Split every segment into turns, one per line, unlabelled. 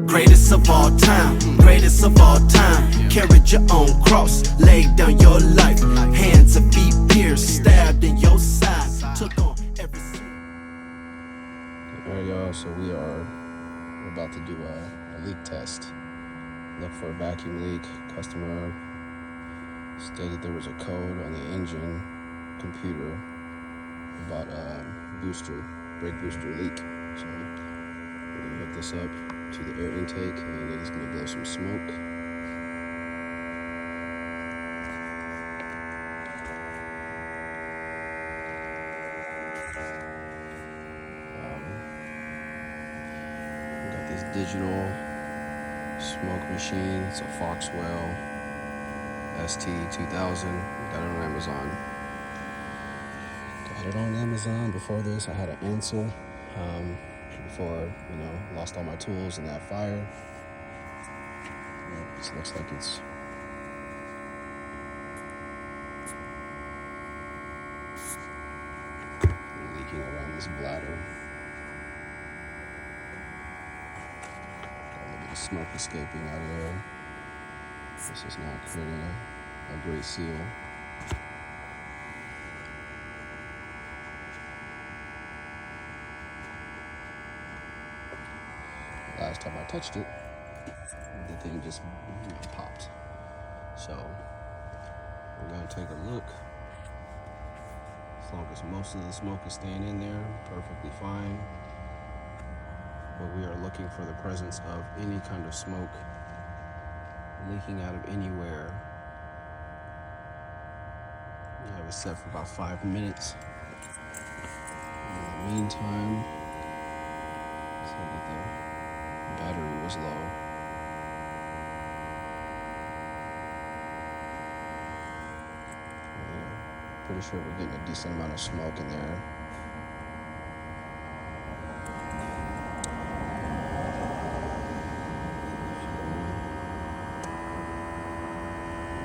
Greatest of all time, greatest of all time. Carried your own cross, laid down your life. Hands and feet pierced, stabbed in your side. Took on every
Alright y'all, so we're about to do a leak test. Look for a vacuum leak. Customer stated there was a code on the engine computer about a brake booster leak. So we're gonna hook this up to the air intake and it is gonna blow some smoke. We got this digital smoke machine. It's a Foxwell ST2000. Got it on Amazon. Got it on Amazon. Before this, I had an Ansel. Before, lost all my tools in that fire. This looks like it's leaking around this bladder. Got a little bit of smoke escaping out of there. This is not creating a great seal. Last time I touched it, the thing just popped. So we're gonna take a look. As long as most of the smoke is staying in there, perfectly fine. But we are looking for the presence of any kind of smoke leaking out of anywhere. We have it set for about 5 minutes. In the meantime, let's look at the battery was low. Yeah, pretty sure we're getting a decent amount of smoke in there.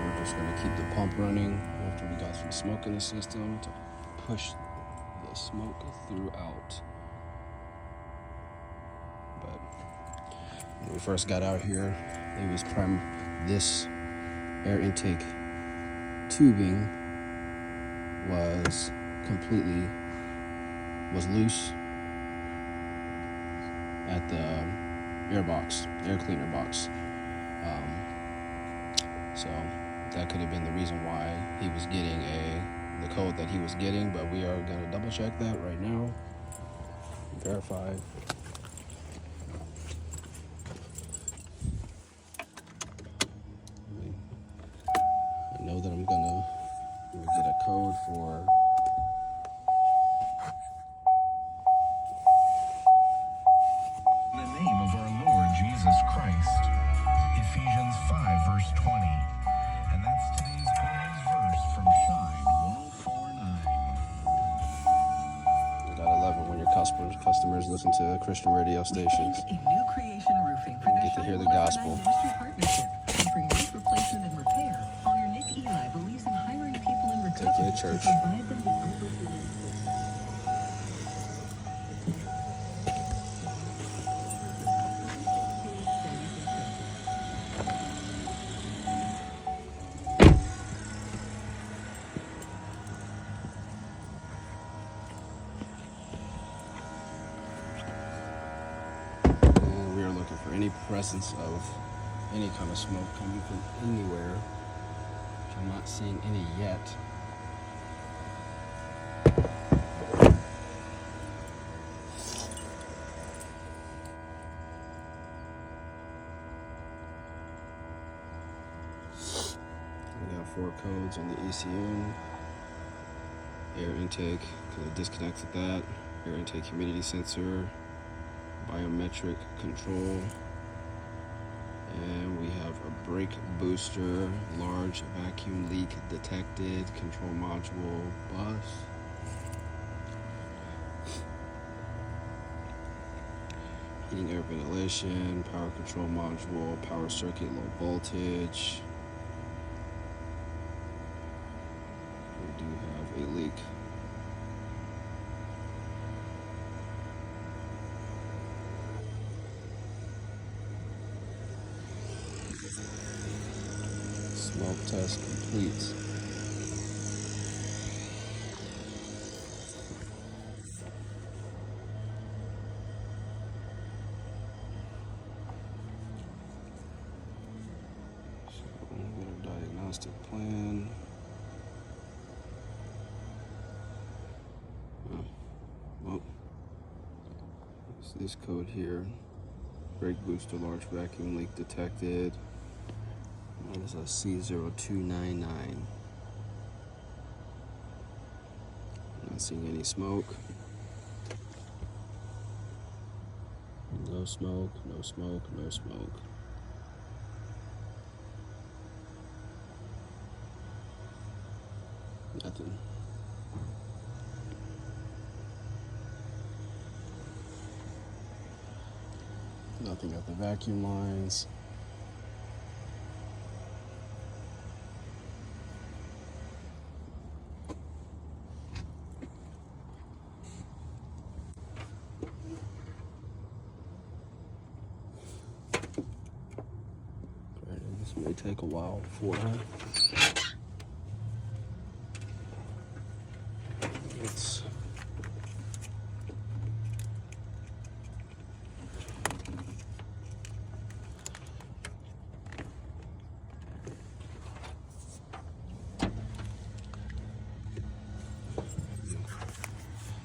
We're just gonna keep the pump running after we got some smoke in the system to push the smoke throughout. But when we first got out here, it was this air intake tubing was loose at the air cleaner box. So that could have been the reason why he was getting the code that he was getting, but we are gonna double check that right now, verify. I know that I'm gonna get a code for
in the name of our Lord Jesus Christ. Ephesians 5 verse 20. And that's today's good news verse from Shine 1049.
You gotta love it when your customers listen to Christian radio stations.
A new creation roofing for
You get to hear the gospel.
ministry partnership, offering roof replacement and repair. Owner Nick Eli believes in hiring people in recovery
Take you to church.
provide them with opportunities.
And we are looking for any presence of any kind of smoke coming from anywhere, which I'm not seeing any yet. We got 4 codes on the ECM. Air intake, because I disconnected that. Air intake humidity sensor. Biometric control. And we have a brake booster, large vacuum leak detected, control module bus. Heating, air ventilation, power control module, power circuit, low voltage. We do have a leak. Smoke test complete. Get our diagnostic plan. Well, it's this code here. Brake booster large vacuum leak detected. That is a C0299. Not seeing any smoke. No smoke, no smoke, no smoke. Nothing. Nothing at the vacuum lines. This may take a while for her.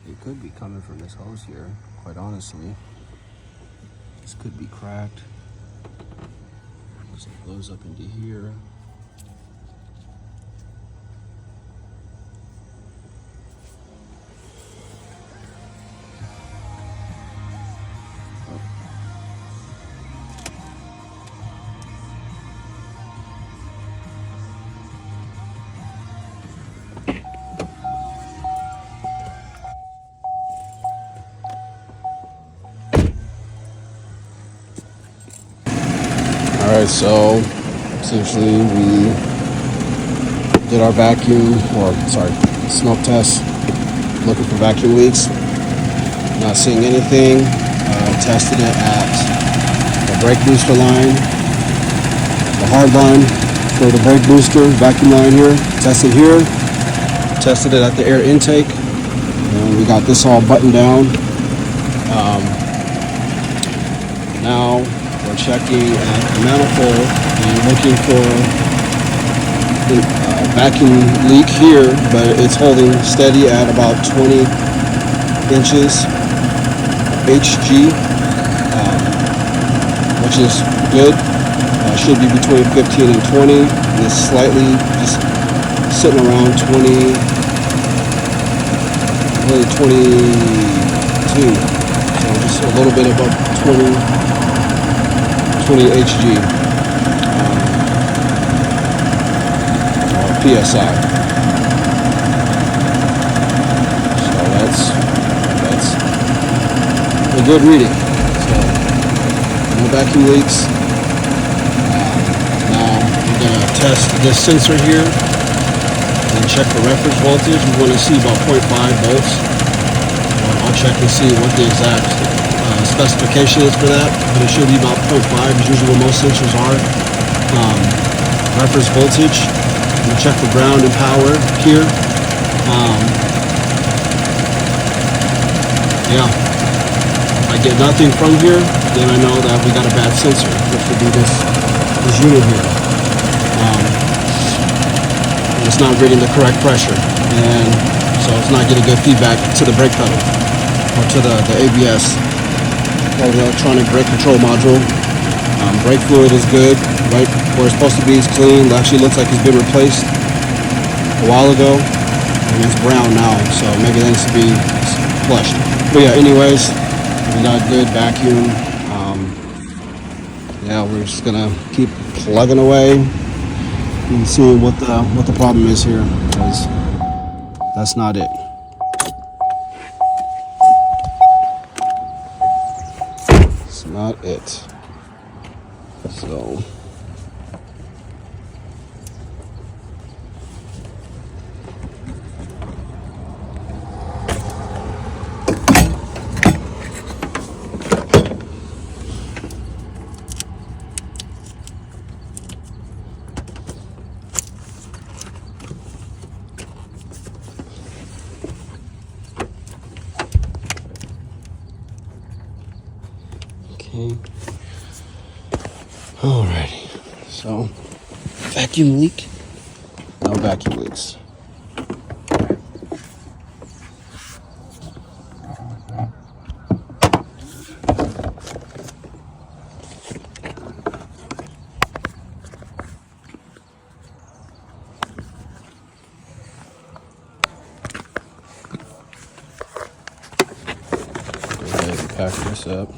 It could be coming from this hose here, quite honestly. This could be cracked. So it blows up into here. Alright, so essentially we did our smoke test, looking for vacuum leaks. Not seeing anything. Tested it at the brake booster line, the hard line for the brake booster, vacuum line here. Tested here. Tested it at the air intake. And we got this all buttoned down. Now we're checking at the manifold and looking for the vacuum leak here, but it's holding steady at about 20 inches HG, which is good. Should be between 15 and 20. And it's slightly just sitting around 20, really 22. So just a little bit above 20 HG PSI. So that's a good reading. So no vacuum leaks. Now we're gonna test this sensor here and check the reference voltage. We want to see about 0.5 volts. I'll check and see what the exact specification is for that, but it should be about 0.5 is usually what most sensors are. Reference voltage. I'm gonna check the ground and power here. Yeah, if I get nothing from here, then I know that we got a bad sensor, which would be this unit here. It's not reading the correct pressure, and so it's not getting good feedback to the brake pedal or to the ABS. Or the electronic brake control module. Brake fluid is good, right where it's supposed to be. It's clean. It actually looks like it's been replaced a while ago, and it's brown now, so maybe it needs to be flushed. But yeah, anyways, we got good vacuum. Yeah, we're just gonna keep plugging away and seeing what the problem is here, because that's not it. Not it. So Okay. Alrighty. So, vacuum leak. No vacuum leaks. Go ahead and pack this up.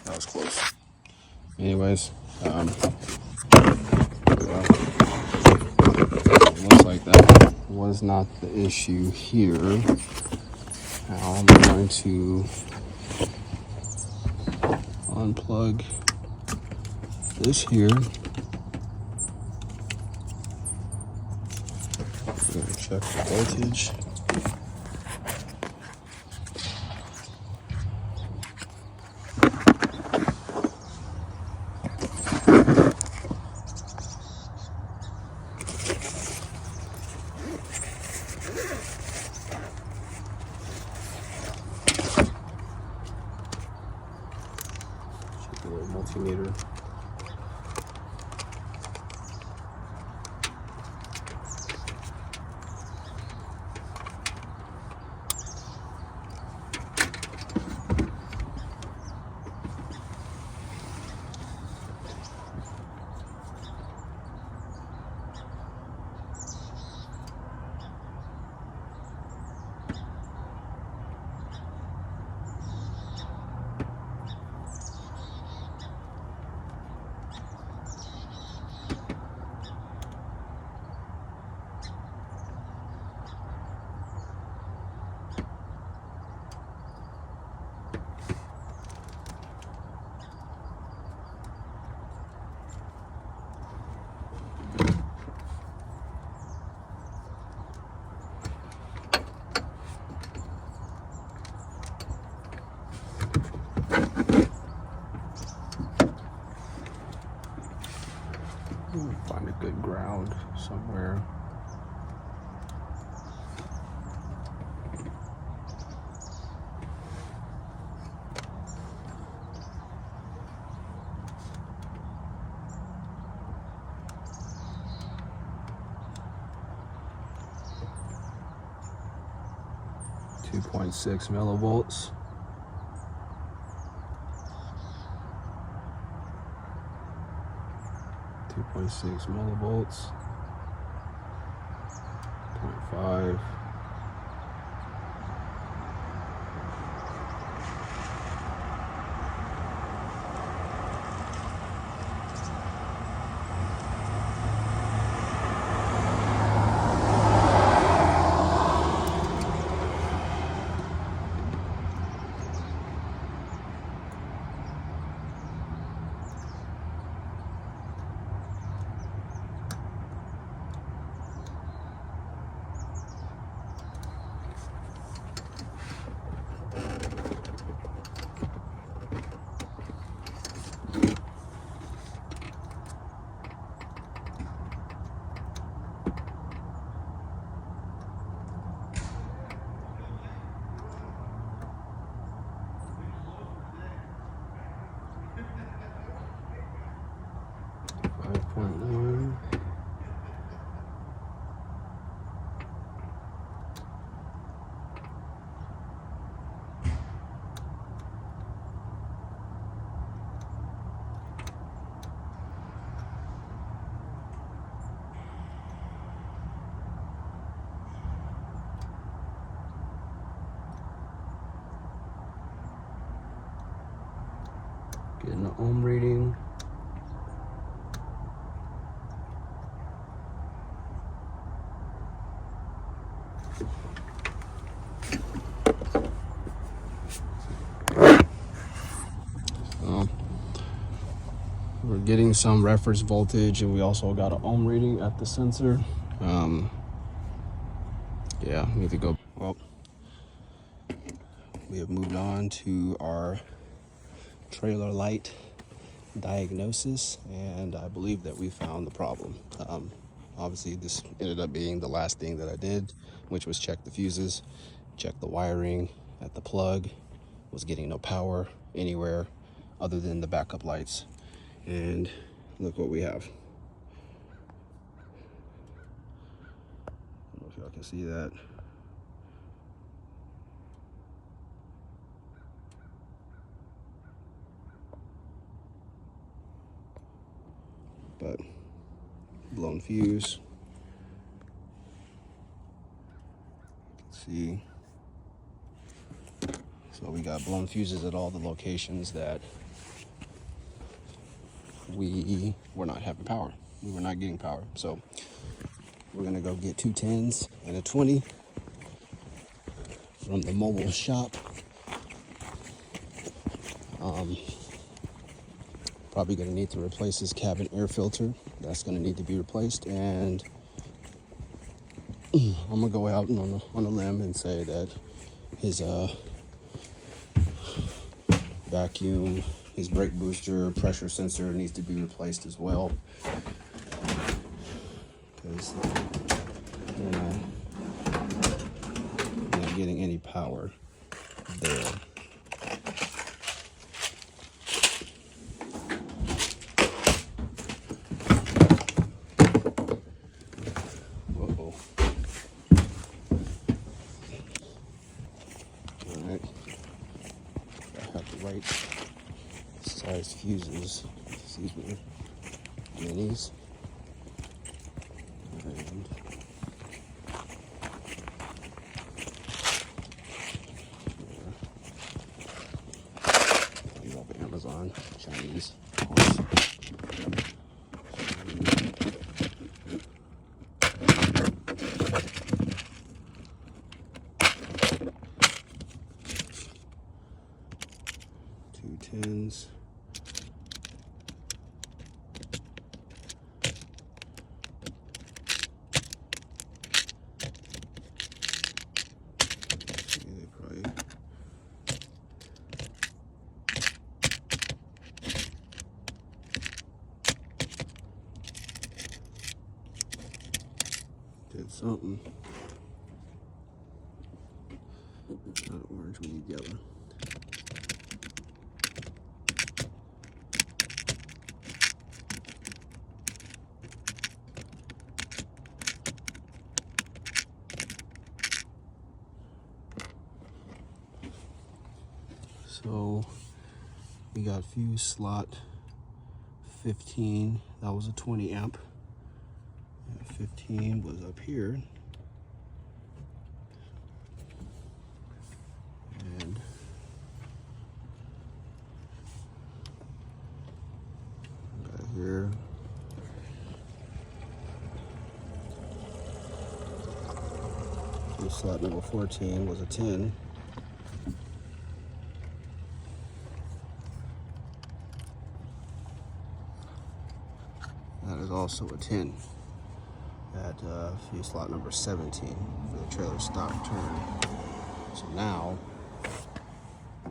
That was close. Anyways, well, looks like that was not the issue here. Now I'm going to unplug this here. We're going to check the voltage. Check the little multimeter. Find a good ground somewhere. .6 millivolts. 2.6 millivolts. 0.5. Getting the ohm reading. We're getting some reference voltage, and we also got an ohm reading at the sensor. Yeah, we need to go. Well, we have moved on to our trailer light diagnosis, and I believe that we found the problem. Obviously, this ended up being the last thing that I did, which was check the fuses, check the wiring at the plug. Was getting no power anywhere other than the backup lights. And look what we have. I don't know if y'all can see that. But blown fuse. Let's see. So we got blown fuses at all the locations that we were not having power. We were not getting power. So we're gonna go get 2 10s and a 20 from the mobile shop. Probably gonna need to replace his cabin air filter. That's gonna need to be replaced, and I'm gonna go out on a limb and say that his vacuum, his brake booster, pressure sensor needs to be replaced as well, because we're not getting any power there. Uh-oh. All right. I have the right size fuses. These were minis. And these off of Amazon, Chinese, of course. Two 10s. They probably did something. Not orange, we need yellow. So we got fuse slot 15. That was a 20 amp. 15 was up here. And got here. Fuse slot number 14 was a 10. That is also a 10 at fuse slot number 17 for the trailer stock turn. So now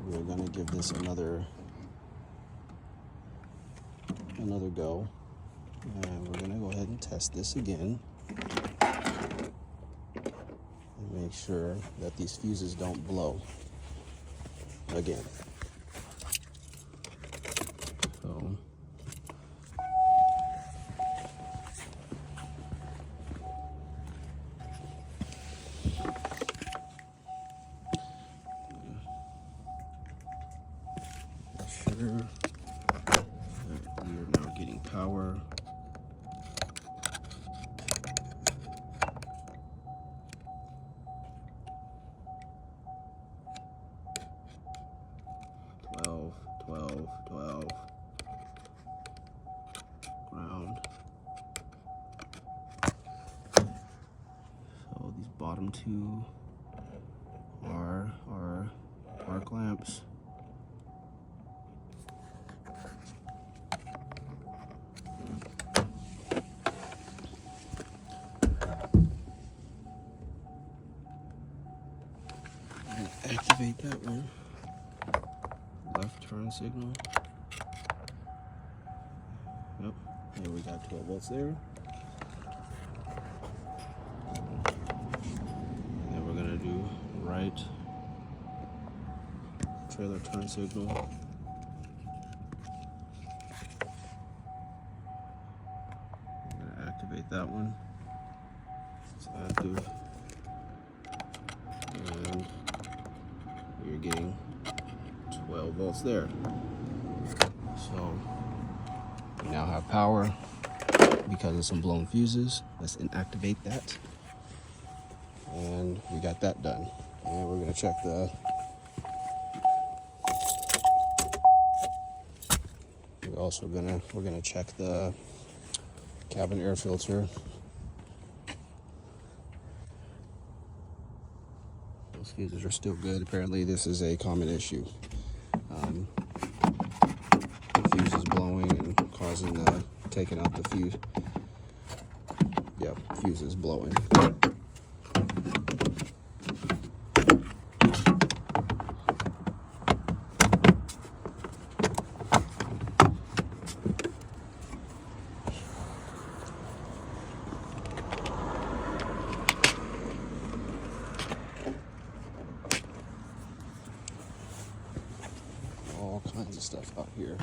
we're going to give this another go, and we're going to go ahead and test this again and make sure that these fuses don't blow again. So sure that we are now getting power. 12, 12. Ground. So these bottom two are our arc lamps. And activate that one. Left turn signal. Yep. Here we got 12 volts there. And then we're gonna do right trailer turn signal. I'm gonna activate that one. It's active. And you're getting 12 volts there. So we now have power because of some blown fuses. Let's inactivate that. And we got that done. And we're gonna check the we're gonna check the cabin air filter. Those fuses are still good. Apparently this is a common issue. The fuse is blowing and causing taking out the fuse. Yeah, fuse is blowing. All kinds of stuff out here.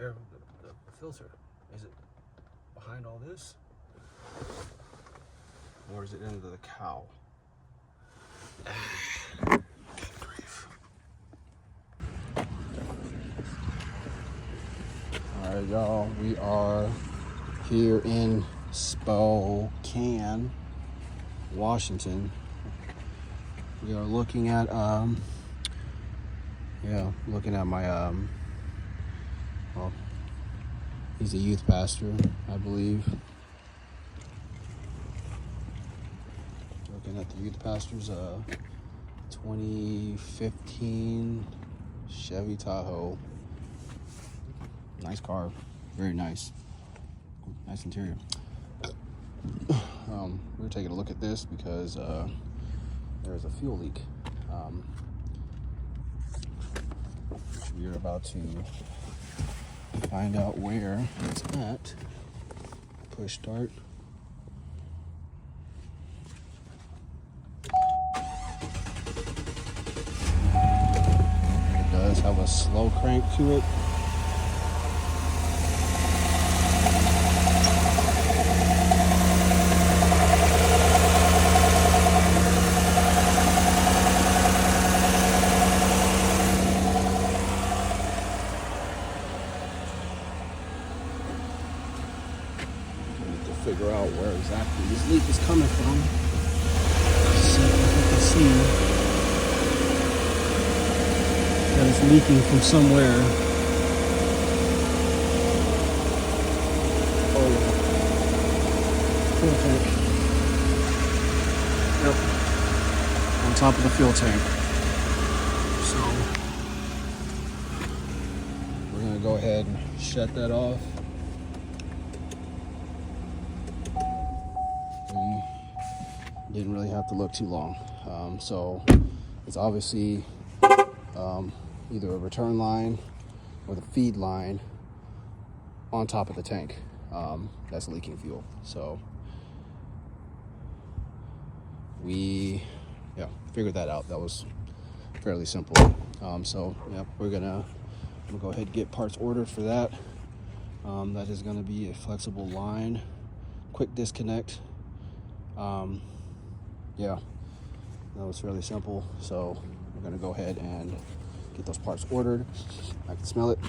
The filter, is it behind all this, or is it into the cowl? Good grief. All right, y'all, we are here in Spokane, Washington. We are looking at my well, he's a youth pastor, I believe. Looking at the youth pastor's 2015 Chevy Tahoe. Nice car, very nice. Nice interior. We're taking a look at this because there's a fuel leak. Which we are about to find out where it's at. Push start. It does have a slow crank to it. Figure out where exactly this leak is coming from. See if you can see that it's leaking from somewhere. Oh yeah. Fuel tank. Yep. On top of the fuel tank. So we're gonna go ahead and shut that off. Didn't really have to look too long. So it's obviously either a return line or the feed line on top of the tank that's leaking fuel. So we figured that out. That was fairly simple. So yeah, we're gonna go ahead and get parts ordered for that. That is gonna be a flexible line, quick disconnect. Yeah, that was fairly simple. So we're gonna go ahead and get those parts ordered. I can smell it.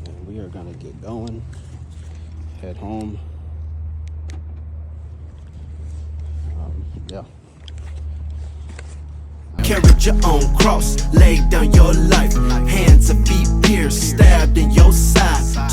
And we are gonna get going, head home. Yeah.
Carried your own cross, laid down your life. Hands and feet pierced, stabbed in your side.